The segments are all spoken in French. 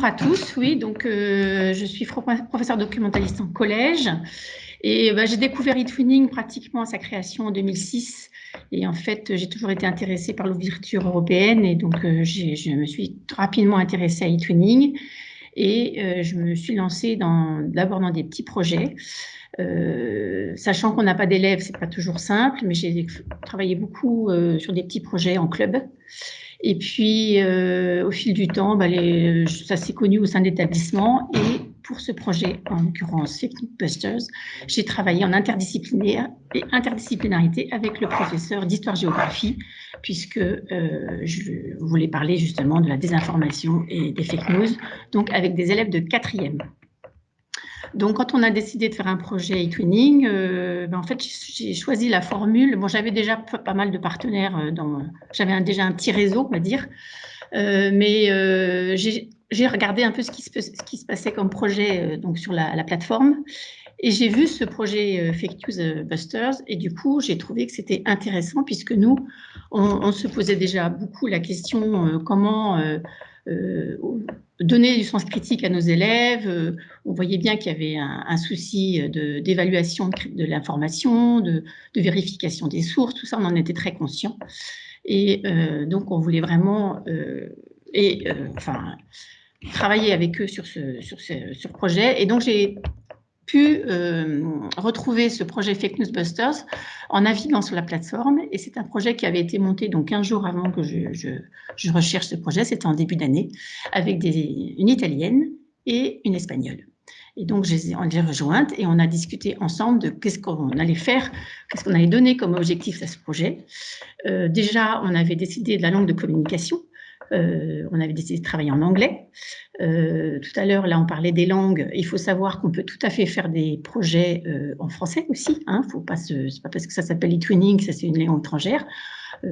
Bonjour à tous, oui, donc je suis professeure documentaliste en collège et j'ai découvert eTwinning pratiquement à sa création en 2006 et en fait j'ai toujours été intéressée par l'ouverture européenne et donc je me suis rapidement intéressée à eTwinning et je me suis lancée d'abord dans des petits projets. Sachant qu'on n'a pas d'élèves, c'est pas toujours simple, mais j'ai travaillé beaucoup sur des petits projets en club. Et puis, au fil du temps, ça s'est connu au sein de l'établissement. Et pour ce projet, en l'occurrence Busters, j'ai travaillé en interdisciplinarité avec le professeur d'histoire-géographie, puisque je voulais parler justement de la désinformation et des fake news, donc avec des élèves de 4e. Donc, quand on a décidé de faire un projet eTwinning, en fait, j'ai choisi la formule. Bon, j'avais déjà pas mal de partenaires, j'avais déjà un petit réseau, on va dire, mais j'ai regardé un peu ce qui se passait comme projet donc sur la plateforme. Et j'ai vu ce projet Fake News Busters et du coup, j'ai trouvé que c'était intéressant puisque nous, on se posait déjà beaucoup la question comment donner du sens critique à nos élèves. On voyait bien qu'il y avait un souci d'évaluation de l'information, de vérification des sources, tout ça, on en était très conscient. Et donc, on voulait vraiment travailler avec eux sur ce projet. Et donc, j'ai pu retrouver ce projet Fake News Busters en naviguant sur la plateforme. Et c'est un projet qui avait été monté donc 15 jours avant que je recherche ce projet. C'était en début d'année, avec une Italienne et une Espagnole. Et donc, on les rejointes et on a discuté ensemble de qu'est-ce qu'on allait faire, qu'est-ce qu'on allait donner comme objectif à ce projet. Déjà, on avait décidé de la langue de communication. On avait décidé de travailler en anglais. Tout à l'heure, là, on parlait des langues. Il faut savoir qu'on peut tout à fait faire des projets en français aussi. Hein. C'est pas parce que ça s'appelle eTwinning que ça c'est une langue étrangère.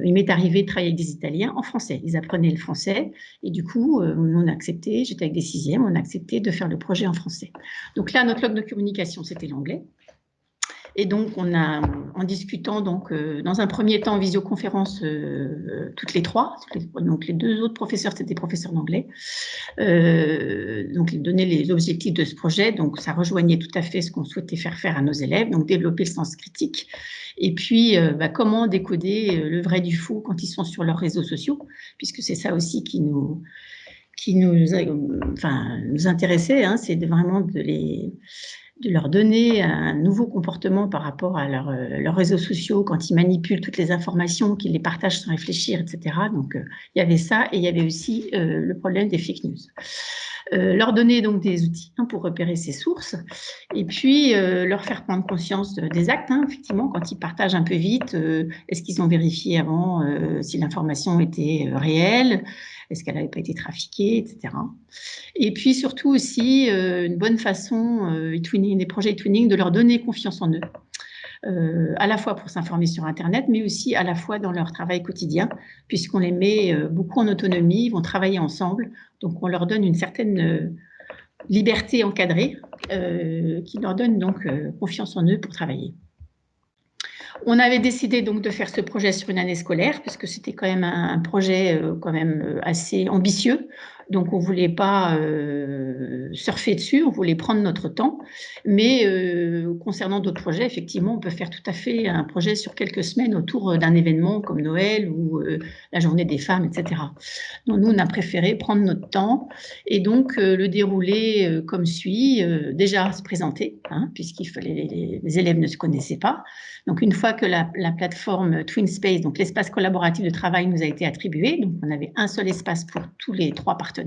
Il m'est arrivé de travailler avec des Italiens en français. Ils apprenaient le français et du coup, on a accepté. J'étais avec des 6e, on a accepté de faire le projet en français. Donc là, notre langue de communication, c'était l'anglais. Et donc, en discutant donc, dans un premier temps en visioconférence toutes les trois, donc les 2 autres professeurs, c'était des professeurs d'anglais, donc ils donnaient les objectifs de ce projet, donc ça rejoignait tout à fait ce qu'on souhaitait faire à nos élèves, donc développer le sens critique, et puis comment décoder le vrai du faux quand ils sont sur leurs réseaux sociaux, puisque c'est ça aussi qui nous intéressait, hein, c'est vraiment de leur donner un nouveau comportement par rapport à leurs réseaux sociaux quand ils manipulent toutes les informations, qu'ils les partagent sans réfléchir, etc. Donc, il y avait ça et il y avait aussi le problème des fake news. Leur donner donc des outils pour repérer ces sources et puis leur faire prendre conscience des actes, effectivement, quand ils partagent un peu vite, est-ce qu'ils ont vérifié avant si l'information était réelle, est-ce qu'elle n'avait pas été trafiquée, etc. Et puis surtout aussi, une bonne façon, des projets eTwinning, de leur donner confiance en eux, à la fois pour s'informer sur Internet, mais aussi à la fois dans leur travail quotidien, puisqu'on les met beaucoup en autonomie, ils vont travailler ensemble, donc on leur donne une certaine liberté encadrée qui leur donne donc confiance en eux pour travailler. On avait décidé donc de faire ce projet sur une année scolaire, puisque c'était quand même un projet quand même assez ambitieux. Donc, on ne voulait pas surfer dessus, on voulait prendre notre temps. Mais concernant d'autres projets, effectivement, on peut faire tout à fait un projet sur quelques semaines autour d'un événement comme Noël ou la journée des femmes, etc. Donc, nous, on a préféré prendre notre temps et donc le dérouler comme suit. Déjà, se présenter, les élèves ne se connaissaient pas. Donc, une fois que la plateforme TwinSpace, donc l'espace collaboratif de travail, nous a été attribué, donc on avait un seul espace pour tous les 3 partenaires,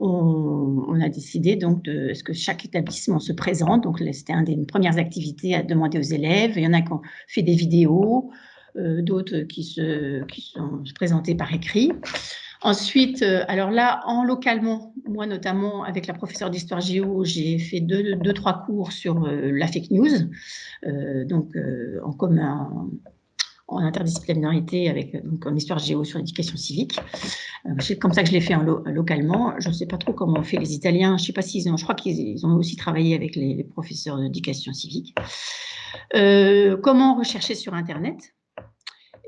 on a décidé donc de ce que chaque établissement se présente. Donc, c'était une des premières activités à demander aux élèves. Il y en a qui ont fait des vidéos, d'autres qui sont présentés par écrit. Ensuite, alors là, localement, moi notamment avec la professeure d'histoire géo, j'ai fait 2-3 cours sur la fake news, donc en commun, en interdisciplinarité donc en histoire géo sur l'éducation civique. C'est comme ça que je l'ai fait localement. Je ne sais pas trop comment on fait les Italiens. Je crois qu'ils ont aussi travaillé avec les professeurs d'éducation civique. Comment rechercher sur Internet.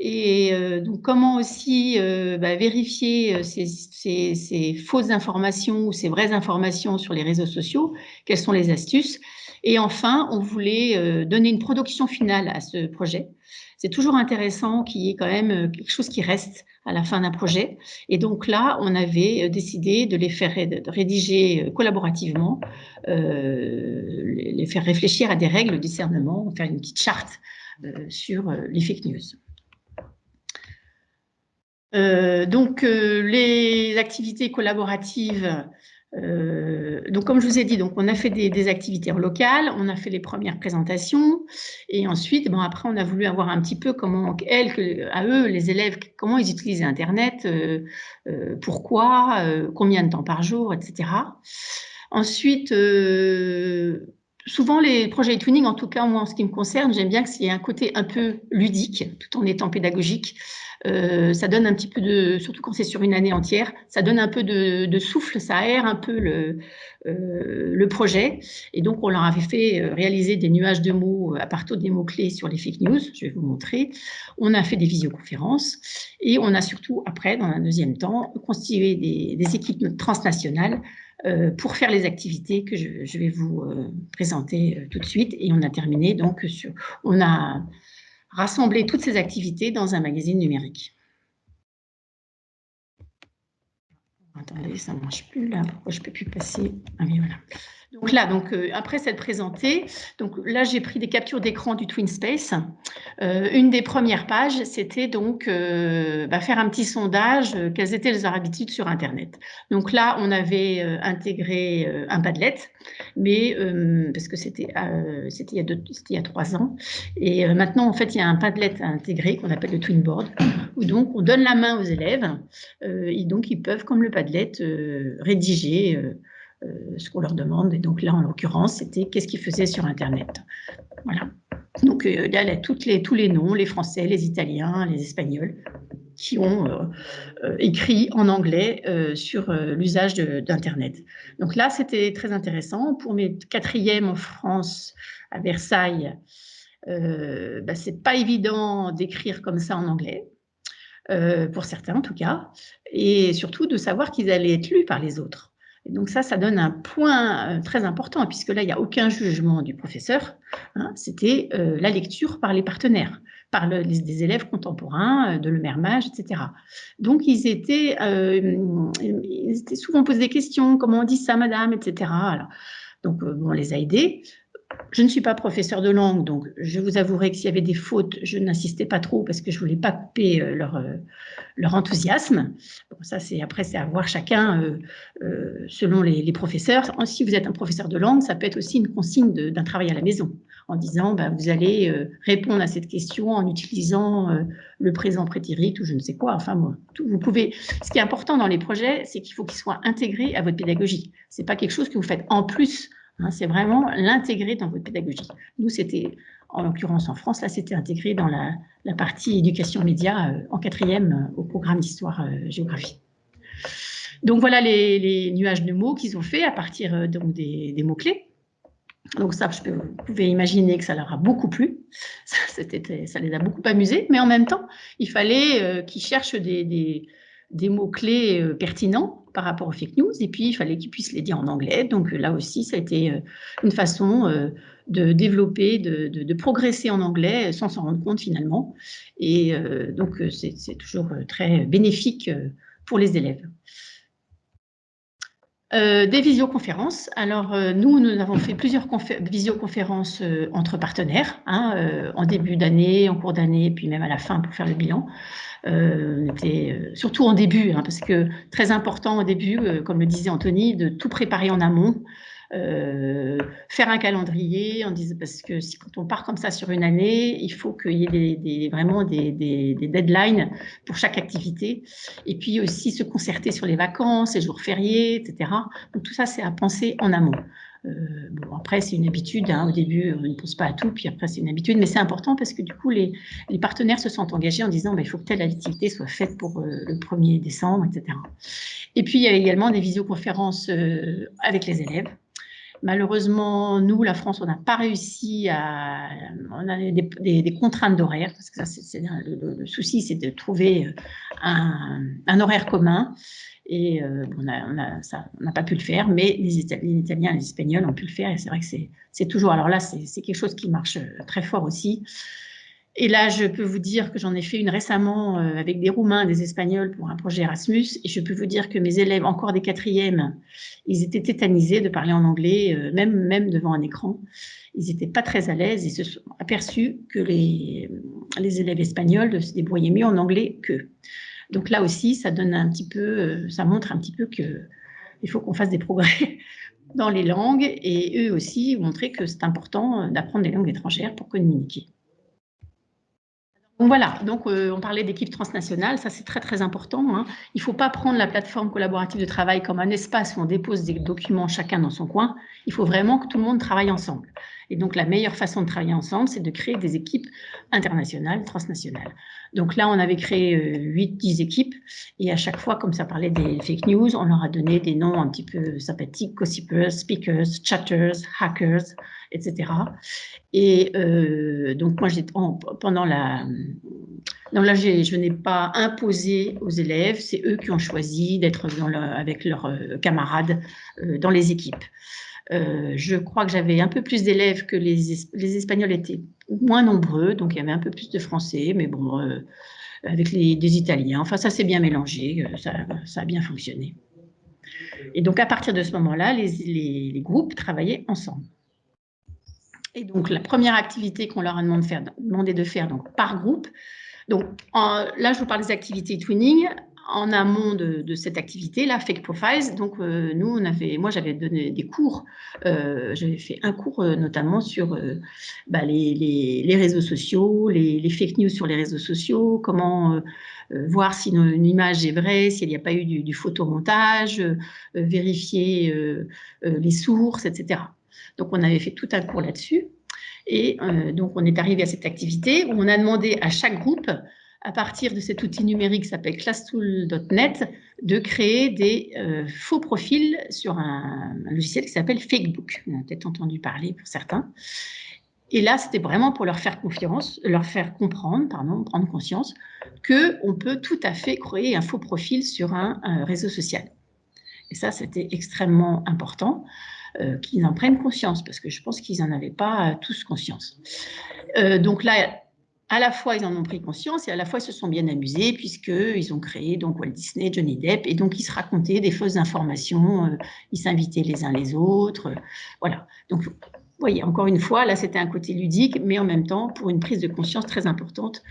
Et donc, comment aussi vérifier ces fausses informations ou ces vraies informations sur les réseaux sociaux, quelles sont les astuces. Et enfin, on voulait donner une production finale à ce projet. C'est toujours intéressant qu'il y ait quand même quelque chose qui reste à la fin d'un projet. Et donc là, on avait décidé de les faire de rédiger collaborativement, les faire réfléchir à des règles de discernement, faire une petite charte sur les fake news. Les activités collaboratives, donc comme je vous ai dit, donc on a fait des activités en local, on a fait les premières présentations, et ensuite, après, on a voulu avoir un petit peu comment à eux, les élèves, comment ils utilisaient Internet, pourquoi, combien de temps par jour, etc. Ensuite, souvent les projets e-twinning, en tout cas moi en ce qui me concerne, j'aime bien qu'il y ait un côté un peu ludique, tout en étant pédagogique. Ça donne un petit peu de, surtout quand c'est sur une année entière, ça donne un peu de souffle, ça aère un peu le projet. Et donc, on leur avait fait réaliser des nuages de mots à partir des mots-clés sur les fake news, je vais vous montrer. On a fait des visioconférences et on a surtout, après, dans un deuxième temps, constitué des équipes transnationales pour faire les activités que je vais vous présenter tout de suite. Et on a terminé donc on a rassembler toutes ces activités dans un magazine numérique. Attendez, ça ne marche plus là. Pourquoi je ne peux plus passer? Ah oui, voilà. Donc là, après s'être présenté, donc là j'ai pris des captures d'écran du TwinSpace. Une des premières pages, c'était donc faire un petit sondage, quelles étaient leurs habitudes sur Internet. Donc là, on avait intégré un Padlet, mais parce que c'était il y a 3 ans. Et maintenant, en fait, il y a un Padlet intégré qu'on appelle le Twinboard, où donc on donne la main aux élèves, et donc ils peuvent, comme le Padlet, rédiger ce qu'on leur demande. Et donc là, en l'occurrence, c'était qu'est-ce qu'ils faisaient sur Internet. Voilà. Donc là, il y a tous les noms, les Français, les Italiens, les Espagnols, qui ont écrit en anglais sur l'usage d'Internet. Donc là, c'était très intéressant. Pour mes 4e en France, à Versailles, c'est pas évident d'écrire comme ça en anglais. Pour certains en tout cas, et surtout de savoir qu'ils allaient être lus par les autres. Et donc ça donne un point très important, puisque là, il n'y a aucun jugement du professeur, hein, c'était la lecture par les partenaires, par des élèves contemporains, de le même âge, etc. Donc, ils étaient souvent posés des questions, comment on dit ça, madame, etc. Alors, donc, on les a aidés. Je ne suis pas professeure de langue, donc je vous avouerai que s'il y avait des fautes, je n'insistais pas trop parce que je ne voulais pas couper leur enthousiasme. Bon, ça, après, c'est à voir chacun selon les professeurs. Si vous êtes un professeur de langue, ça peut être aussi une consigne d'un travail à la maison, en disant vous allez répondre à cette question en utilisant le présent prétérit ou je ne sais quoi. Enfin, bon, vous pouvez. Ce qui est important dans les projets, c'est qu'il faut qu'ils soient intégrés à votre pédagogie. Ce n'est pas quelque chose que vous faites en plus. C'est vraiment l'intégrer dans votre pédagogie. Nous, c'était, en l'occurrence en France, là, c'était intégré dans la partie éducation média en 4e au programme d'histoire-géographie. Donc, voilà les nuages de mots qu'ils ont fait à partir donc des mots-clés. Donc ça, vous pouvez imaginer que ça leur a beaucoup plu, ça les a beaucoup amusés, mais en même temps, il fallait qu'ils cherchent des mots-clés pertinents par rapport aux fake news, et puis il fallait qu'ils puissent les dire en anglais. Donc là aussi, ça a été une façon de développer, de progresser en anglais sans s'en rendre compte finalement. Et donc c'est toujours très bénéfique pour les élèves. Des visioconférences. Alors, nous avons fait plusieurs visioconférences entre partenaires, hein, en début d'année, en cours d'année, puis même à la fin pour faire le bilan. Surtout en début, hein, parce que très important au début, comme le disait Anthony, de tout préparer en amont. Faire un calendrier, parce que quand on part comme ça sur une année, il faut qu'il y ait vraiment des deadlines pour chaque activité, et puis aussi se concerter sur les vacances, les jours fériés, etc. Donc tout ça, c'est à penser en amont. Bon, après, c'est une habitude, hein, au début, on ne pense pas à tout, puis après, c'est une habitude, mais c'est important parce que du coup, les partenaires se sentent engagés en disant il faut que telle activité soit faite pour le 1er décembre, etc. Et puis, il y a également des visioconférences avec les élèves. Malheureusement, nous, la France, on n'a pas réussi à... On a des contraintes d'horaire, parce que ça, le souci, c'est de trouver un horaire commun. Et on n'a pas pu le faire, mais les Italiens et les Espagnols ont pu le faire. Et c'est vrai que c'est toujours... Alors là, c'est quelque chose qui marche très fort aussi. Et là, je peux vous dire que j'en ai fait une récemment avec des Roumains, des Espagnols pour un projet Erasmus. Et je peux vous dire que mes élèves, encore des quatrièmes, ils étaient tétanisés de parler en anglais, même devant un écran. Ils n'étaient pas très à l'aise. Ils se sont aperçus que les élèves espagnols se débrouillaient mieux en anglais qu'eux. Donc là aussi, ça donne un petit peu, ça montre un petit peu qu'il faut qu'on fasse des progrès dans les langues. Et eux aussi montrer que c'est important d'apprendre des langues étrangères pour communiquer. Donc voilà, donc on parlait d'équipe transnationale, ça c'est très très important, hein. Il ne faut pas prendre la plateforme collaborative de travail comme un espace où on dépose des documents chacun dans son coin. Il faut vraiment que tout le monde travaille ensemble. Et donc la meilleure façon de travailler ensemble, c'est de créer des équipes internationales, transnationales. Donc là, on avait créé 8-10 équipes et à chaque fois, comme ça parlait des fake news, on leur a donné des noms un petit peu sympathiques, gossipers, speakers, chatters, hackers, etc. Et donc, moi, pendant la... Non, là, je n'ai pas imposé aux élèves, c'est eux qui ont choisi d'être avec leurs camarades dans les équipes. Je crois que j'avais un peu plus d'élèves que les Espagnols étaient moins nombreux, donc il y avait un peu plus de Français, mais bon, avec des Italiens. Enfin, ça s'est bien mélangé, ça a bien fonctionné. Et donc, à partir de ce moment-là, les groupes travaillaient ensemble. Et donc, la première activité qu'on leur a demandé de faire donc, par groupe, donc là, je vous parle des activités twinning. En amont de cette activité, la Fake Profiles, donc moi j'avais donné des cours, j'avais fait un cours notamment sur les réseaux sociaux, les fake news sur les réseaux sociaux, comment voir si une image est vraie, s'il n'y a pas eu du photomontage, vérifier les sources, etc. Donc on avait fait tout un cours là-dessus. Et donc, on est arrivé à cette activité où on a demandé à chaque groupe, à partir de cet outil numérique qui s'appelle classtool.net, de créer des faux profils sur un logiciel qui s'appelle Fakebook. On a peut-être entendu parler pour certains. Et là, c'était vraiment pour leur faire comprendre, prendre conscience qu'on peut tout à fait créer un faux profil sur un réseau social. Et ça, c'était extrêmement important. Qu'ils en prennent conscience, parce que je pense qu'ils n'en avaient pas tous conscience. Donc là, à la fois, ils en ont pris conscience et à la fois, ils se sont bien amusés puisqu'ils ont créé donc Walt Disney, Johnny Depp, et donc ils se racontaient des fausses informations, ils s'invitaient les uns les autres, voilà. Donc, vous voyez, encore une fois, là, c'était un côté ludique, mais en même temps, pour une prise de conscience très importante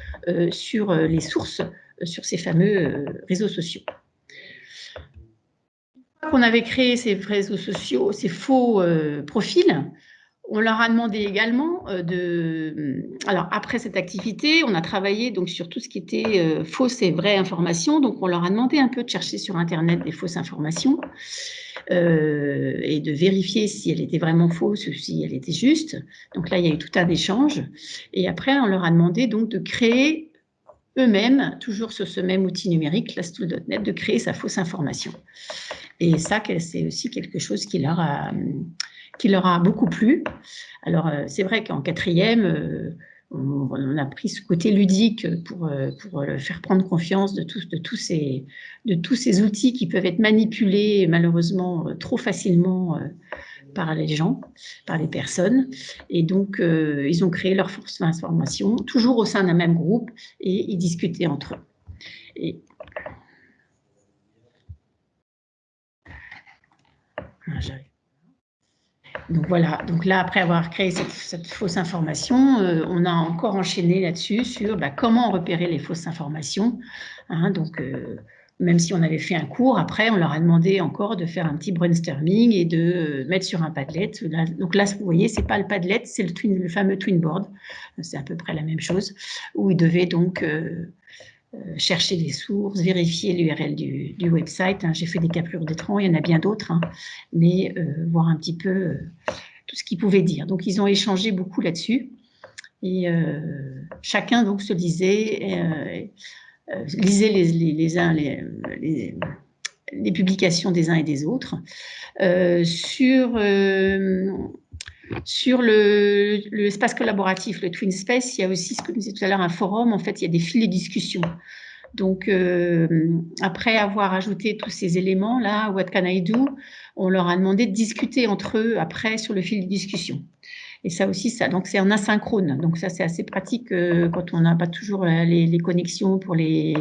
sur les sources, sur ces fameux réseaux sociaux. On avait créé ces réseaux sociaux, ces faux profils, on leur a demandé également alors après cette activité, on a travaillé donc sur tout ce qui était fausses et vraies informations. Donc on leur a demandé un peu de chercher sur Internet des fausses informations et de vérifier si elles étaient vraiment fausses ou si elles étaient justes. Donc là, il y a eu tout un échange. Et après, on leur a demandé donc de créer eux-mêmes, toujours sur ce même outil numérique, classtool.net, de créer sa fausse information. Et ça, c'est aussi quelque chose qui leur a beaucoup plu. Alors, c'est vrai qu'en quatrième, on a pris ce côté ludique pour faire prendre confiance de tous ces outils qui peuvent être manipulés, malheureusement, trop facilement par les gens, par les personnes. Et donc, ils ont créé leur force d'information, toujours au sein d'un même groupe, et ils discutaient entre eux. Et donc voilà, donc là, après avoir créé cette fausse information, on a encore enchaîné là-dessus sur comment repérer les fausses informations. Hein, donc, même si on avait fait un cours, après, on leur a demandé encore de faire un petit brainstorming et de mettre sur un Padlet. Donc là, vous voyez, c'est pas le Padlet, c'est le fameux Twinboard. C'est à peu près la même chose, où ils devaient donc chercher les sources, vérifier l'URL du website. Hein. J'ai fait des captures d'écran, il y en a bien d'autres, hein, mais voir un petit peu tout ce qu'ils pouvaient dire. Donc, ils ont échangé beaucoup là-dessus. Et chacun donc se lisait les uns les publications des uns et des autres. Sur l'espace collaboratif, le Twin Space, il y a aussi ce que je disais tout à l'heure, un forum. En fait, il y a des fils de discussion. Donc, après avoir ajouté tous ces éléments-là, What Can I Do, on leur a demandé de discuter entre eux après sur le fil de discussion. Et ça aussi, donc c'est en asynchrone. Donc ça, c'est assez pratique quand on n'a pas toujours les connexions pour les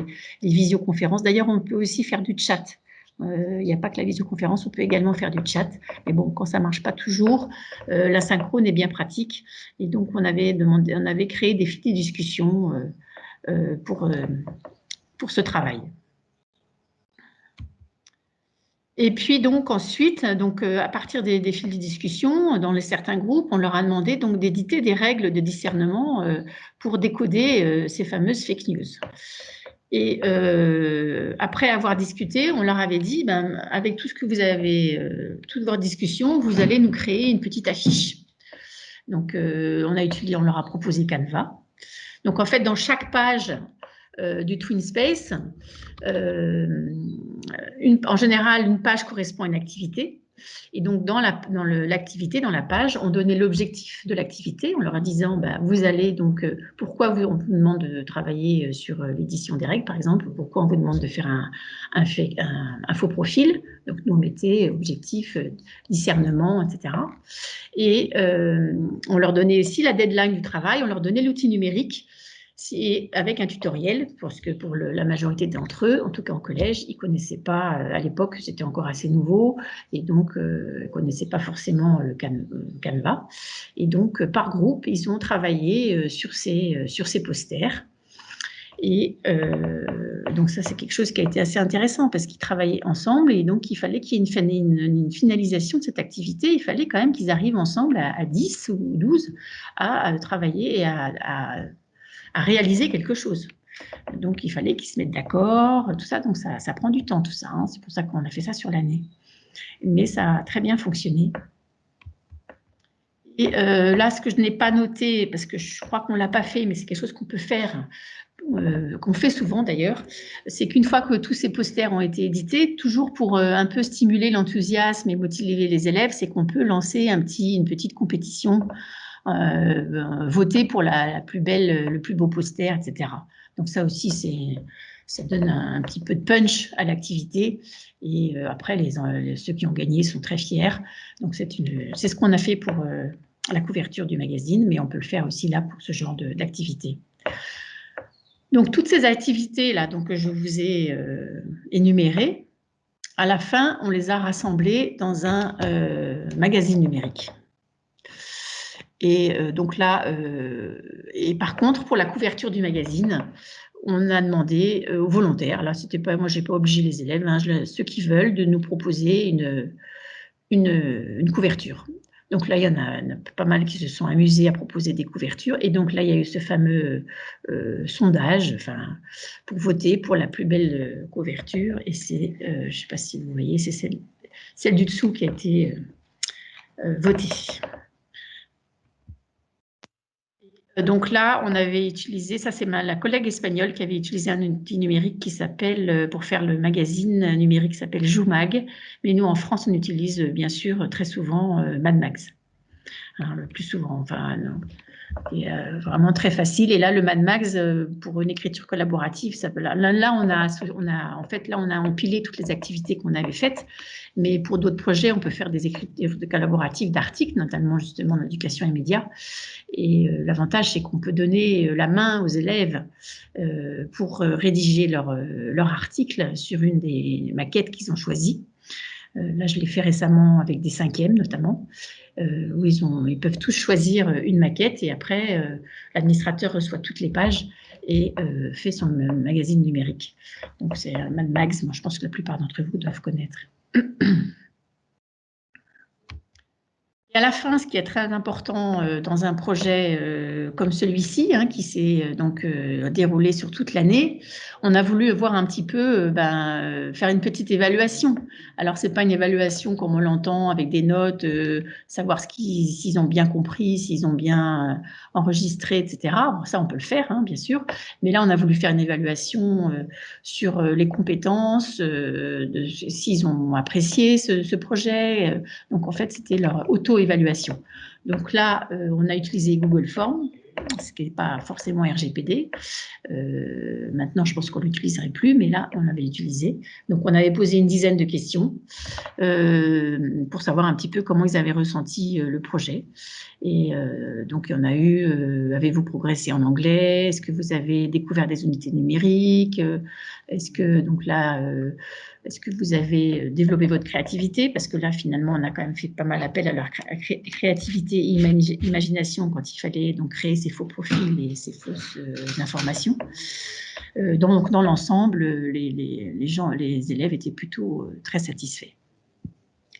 visioconférences. D'ailleurs, on peut aussi faire du chat. Il n'y a pas que la visioconférence, on peut également faire du chat. Mais bon, quand ça ne marche pas toujours, l'asynchrone est bien pratique. Et donc, on avait créé des fils de discussion pour ce travail. Et puis donc ensuite, à partir des fils de discussion, dans certains groupes, on leur a demandé donc d'éditer des règles de discernement pour décoder ces fameuses fake news. Et après avoir discuté, on leur avait dit, avec tout ce que vous avez, toute votre discussion, vous allez nous créer une petite affiche. Donc on leur a proposé Canva. Donc en fait, dans chaque page du Twin Space, en général, une page correspond à une activité. Et donc, dans l'activité, dans la page, on donnait l'objectif de l'activité en leur disant, vous allez donc, pourquoi on vous demande de travailler sur l'édition des règles, par exemple, pourquoi on vous demande de faire un faux profil. Donc, nous, on mettait objectif, discernement, etc. Et on leur donnait aussi la deadline du travail, on leur donnait l'outil numérique, avec un tutoriel, parce que pour la majorité d'entre eux, en tout cas en collège, ils ne connaissaient pas, à l'époque c'était encore assez nouveau, et donc ils ne connaissaient pas forcément le Canva. Et donc par groupe, ils ont travaillé sur ces posters. Et donc ça, c'est quelque chose qui a été assez intéressant parce qu'ils travaillaient ensemble et donc il fallait qu'il y ait une finalisation de cette activité. Il fallait quand même qu'ils arrivent ensemble à 10 ou 12 à travailler et à réaliser quelque chose. Donc, il fallait qu'ils se mettent d'accord, tout ça. Donc, ça prend du temps, tout ça. Hein. C'est pour ça qu'on a fait ça sur l'année. Mais ça a très bien fonctionné. Et là, ce que je n'ai pas noté, parce que je crois qu'on ne l'a pas fait, mais c'est quelque chose qu'on peut faire, qu'on fait souvent d'ailleurs, c'est qu'une fois que tous ces posters ont été édités, toujours pour un peu stimuler l'enthousiasme et motiver les élèves, c'est qu'on peut lancer une petite compétition, voter pour la plus belle, le plus beau poster, etc. Donc ça aussi, ça donne un petit peu de punch à l'activité. Et après, ceux qui ont gagné sont très fiers. Donc c'est ce qu'on a fait pour la couverture du magazine, mais on peut le faire aussi là pour ce genre d'activité. Donc, toutes ces activités-là que je vous ai énumérées, à la fin, on les a rassemblées dans un magazine numérique. Et donc là, et par contre, pour la couverture du magazine, on a demandé aux volontaires, là, c'était pas, moi, j'ai pas obligé les élèves, hein, ceux qui veulent, de nous proposer une couverture. Donc là, il y en a pas mal qui se sont amusés à proposer des couvertures. Et donc là, il y a eu ce fameux sondage pour voter pour la plus belle couverture. Et c'est, je ne sais pas si vous voyez, c'est celle du dessous qui a été votée. Donc là, on avait utilisé, ça c'est la collègue espagnole qui avait utilisé un outil numérique qui s'appelle, pour faire le magazine numérique, s'appelle Joumag. Mais nous, en France, on utilise bien sûr très souvent Mad Max. Alors, le plus souvent, c'est vraiment très facile. Et là, le Mad Max, pour une écriture collaborative, là, on a empilé toutes les activités qu'on avait faites. Mais pour d'autres projets, on peut faire des écritures collaboratives d'articles, notamment justement en éducation et médias. Et l'avantage, c'est qu'on peut donner la main aux élèves pour rédiger leur article sur une des maquettes qu'ils ont choisies. Là, je l'ai fait récemment avec des 5e notamment, où ils peuvent tous choisir une maquette et après, l'administrateur reçoit toutes les pages et fait son magazine numérique. Donc, c'est un Mad Max, moi je pense que la plupart d'entre vous doivent connaître. Et à la fin, ce qui est très important dans un projet comme celui-ci, hein, qui s'est donc déroulé sur toute l'année, on a voulu voir un petit peu, faire une petite évaluation. Alors, c'est pas une évaluation comme on l'entend avec des notes, savoir s'ils ont bien compris, s'ils ont bien enregistré, etc. Bon, ça, on peut le faire, hein, bien sûr. Mais là, on a voulu faire une évaluation sur les compétences, s'ils ont apprécié ce projet. Donc, en fait, c'était leur auto-évaluation. Donc là, on a utilisé Google Forms, ce qui n'est pas forcément RGPD. Maintenant, je pense qu'on ne l'utiliserait plus, mais là, on l'avait utilisé. Donc, on avait posé une dizaine de questions pour savoir un petit peu comment ils avaient ressenti le projet. Et donc, on a eu, avez-vous progressé en anglais? Est-ce que vous avez découvert des unités numériques? Est-ce que, donc là, est-ce que vous avez développé votre créativité? Parce que là, finalement, on a quand même fait pas mal appel à leur créativité et imagination quand il fallait donc créer ces faux profils et ces fausses informations. Donc, dans l'ensemble, les élèves étaient plutôt très satisfaits.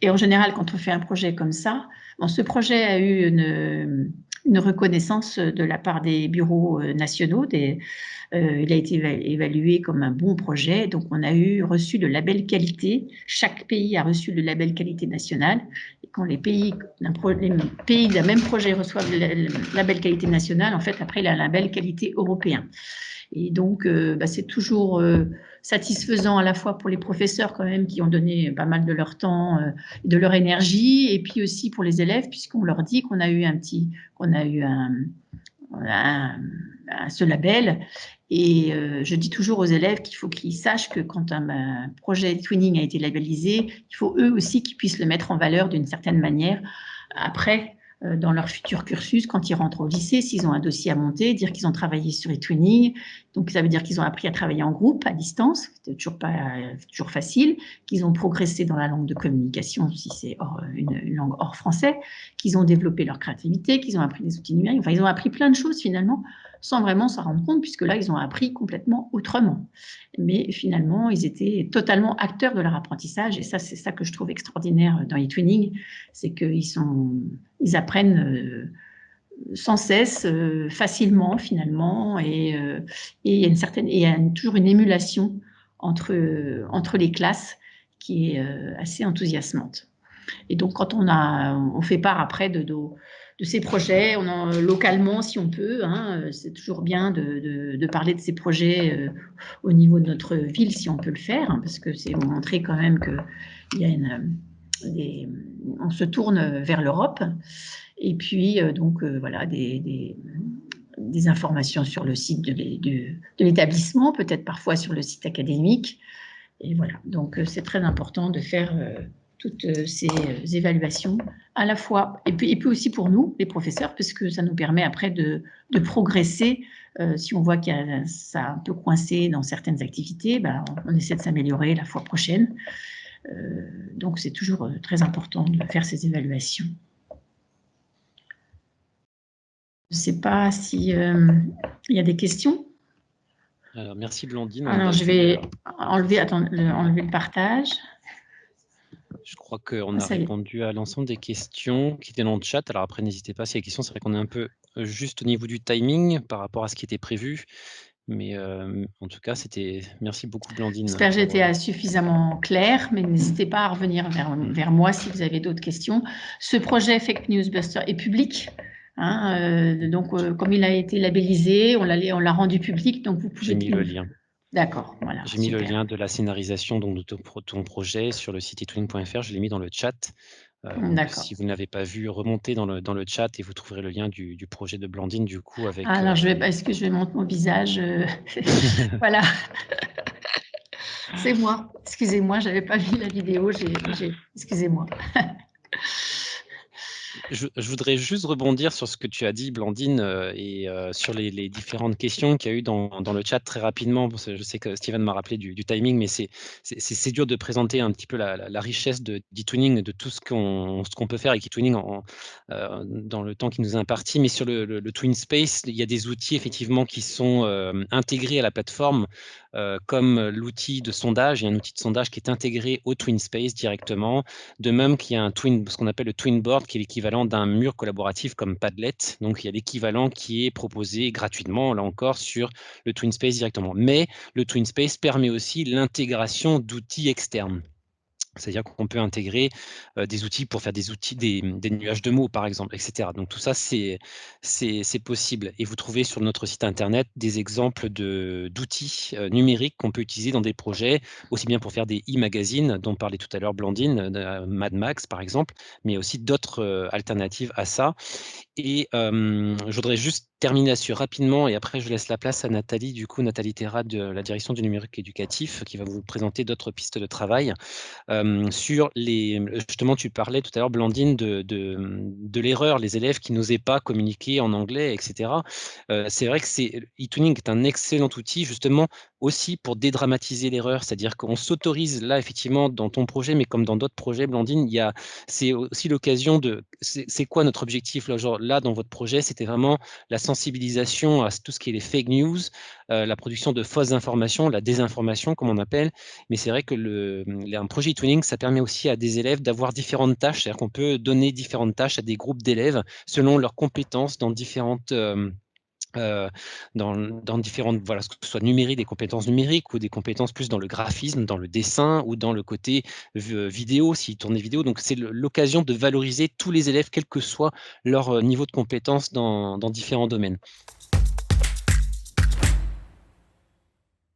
Et en général, quand on fait un projet comme ça, ce projet a eu une reconnaissance de la part des bureaux nationaux. Il a été évalué comme un bon projet. Donc, on a reçu le label qualité. Chaque pays a reçu le label qualité nationale. Et quand les pays d'un même projet reçoivent le label qualité nationale, en fait, après, il a un label qualité européen. Et donc, c'est toujours satisfaisant à la fois pour les professeurs quand même qui ont donné pas mal de leur temps, de leur énergie, et puis aussi pour les élèves puisqu'on leur dit qu'on a eu ce label. Et je dis toujours aux élèves qu'il faut qu'ils sachent que quand un projet Twinning a été labellisé, il faut eux aussi qu'ils puissent le mettre en valeur d'une certaine manière après dans leur futur cursus, quand ils rentrent au lycée, s'ils ont un dossier à monter, dire qu'ils ont travaillé sur les twinning. Donc, ça veut dire qu'ils ont appris à travailler en groupe, à distance, c'est toujours facile, qu'ils ont progressé dans la langue de communication, si c'est une langue hors français, qu'ils ont développé leur créativité, qu'ils ont appris des outils numériques. Enfin, ils ont appris plein de choses finalement, sans vraiment s'en rendre compte, puisque là, ils ont appris complètement autrement. Mais finalement, ils étaient totalement acteurs de leur apprentissage, et ça, c'est ça que je trouve extraordinaire dans les twinning, c'est qu'ils apprennent sans cesse, facilement finalement, et il y a toujours une émulation entre les classes qui est assez enthousiasmante. Et donc, quand on fait part après de ces projets, localement, si on peut, hein, c'est toujours bien de parler de ces projets au niveau de notre ville, si on peut le faire, hein, parce que c'est montrer quand même qu'il y a on se tourne vers l'Europe. Et puis, voilà, des informations sur le site de l'établissement, peut-être parfois sur le site académique. Et voilà, donc c'est très important de faire toutes ces évaluations à la fois, et puis aussi pour nous, les professeurs, parce que ça nous permet après de progresser. Si on voit que ça a un peu coincé dans certaines activités, on essaie de s'améliorer la fois prochaine. Donc c'est toujours très important de faire ces évaluations. Je ne sais pas si il y a des questions. Alors, merci Blandine. Alors, je vais enlever le partage. Je crois qu'on a répondu à l'ensemble des questions qui étaient dans le chat. Alors après, n'hésitez pas s'il y a des questions. C'est vrai qu'on est un peu juste au niveau du timing par rapport à ce qui était prévu. Mais en tout cas, merci beaucoup Blandine. J'espère que j'ai été suffisamment claire, mais n'hésitez pas à revenir vers moi si vous avez d'autres questions. Ce projet Fake News Buster est public. Hein, donc, comme il a été labellisé, on l'a rendu public. Donc, vous pouvez. J'ai mis le lien. D'accord, voilà. J'ai mis le lien de la scénarisation donc, de ton projet sur le site etwinning.fr. Je l'ai mis dans le chat. Si vous n'avez pas vu, remontez dans le chat et vous trouverez le lien du projet de Blandine du coup avec. Alors, est-ce que je vais montrer mon visage voilà. C'est moi. Excusez-moi, j'avais pas vu la vidéo. Excusez-moi. Je voudrais juste rebondir sur ce que tu as dit, Blandine, et sur les différentes questions qu'il y a eu dans le chat très rapidement. Parce que je sais que Steven m'a rappelé du timing, mais c'est dur de présenter un petit peu la richesse d'eTwinning, de tout ce qu'on peut faire avec eTwinning dans le temps qui nous est imparti. Mais sur le TwinSpace, il y a des outils effectivement qui sont intégrés à la plateforme comme l'outil de sondage. Il y a un outil de sondage qui est intégré au TwinSpace directement, de même qu'il y a ce qu'on appelle le TwinBoard, qui est l'équivalent d'un mur collaboratif comme Padlet. Donc, il y a l'équivalent qui est proposé gratuitement, là encore, sur le TwinSpace directement. Mais le TwinSpace permet aussi l'intégration d'outils externes. C'est-à-dire qu'on peut intégrer des outils pour faire des nuages de mots, par exemple, etc. Donc tout ça, c'est possible. Et vous trouvez sur notre site internet des exemples d'outils numériques qu'on peut utiliser dans des projets, aussi bien pour faire des e-magazines, dont parlait tout à l'heure Blandine, Mad Max, par exemple, mais aussi d'autres alternatives à ça. Et je voudrais juste terminer là-dessus rapidement et après je laisse la place à Nathalie, du coup, Nathalie Terra de la direction du numérique éducatif, qui va vous présenter d'autres pistes de travail. Sur justement, tu parlais tout à l'heure, Blandine, de l'erreur, les élèves qui n'osaient pas communiquer en anglais, etc. C'est vrai que e-tuning est un excellent outil, justement, aussi pour dédramatiser l'erreur, c'est-à-dire qu'on s'autorise là, effectivement, dans ton projet, mais comme dans d'autres projets, Blandine, c'est aussi l'occasion c'est quoi notre objectif là, genre, là, dans votre projet, c'était vraiment la sensibilisation à tout ce qui est les fake news, la production de fausses informations, la désinformation, comme on appelle. Mais c'est vrai que un projet e-tuning, ça permet aussi à des élèves d'avoir différentes tâches, c'est-à-dire qu'on peut donner différentes tâches à des groupes d'élèves selon leurs compétences dans différentes voilà, que ce soit numérique, des compétences numériques ou des compétences plus dans le graphisme, dans le dessin ou dans le côté vidéo, s'ils tournent des vidéos. Donc, c'est l'occasion de valoriser tous les élèves, quel que soit leur niveau de compétence dans différents domaines.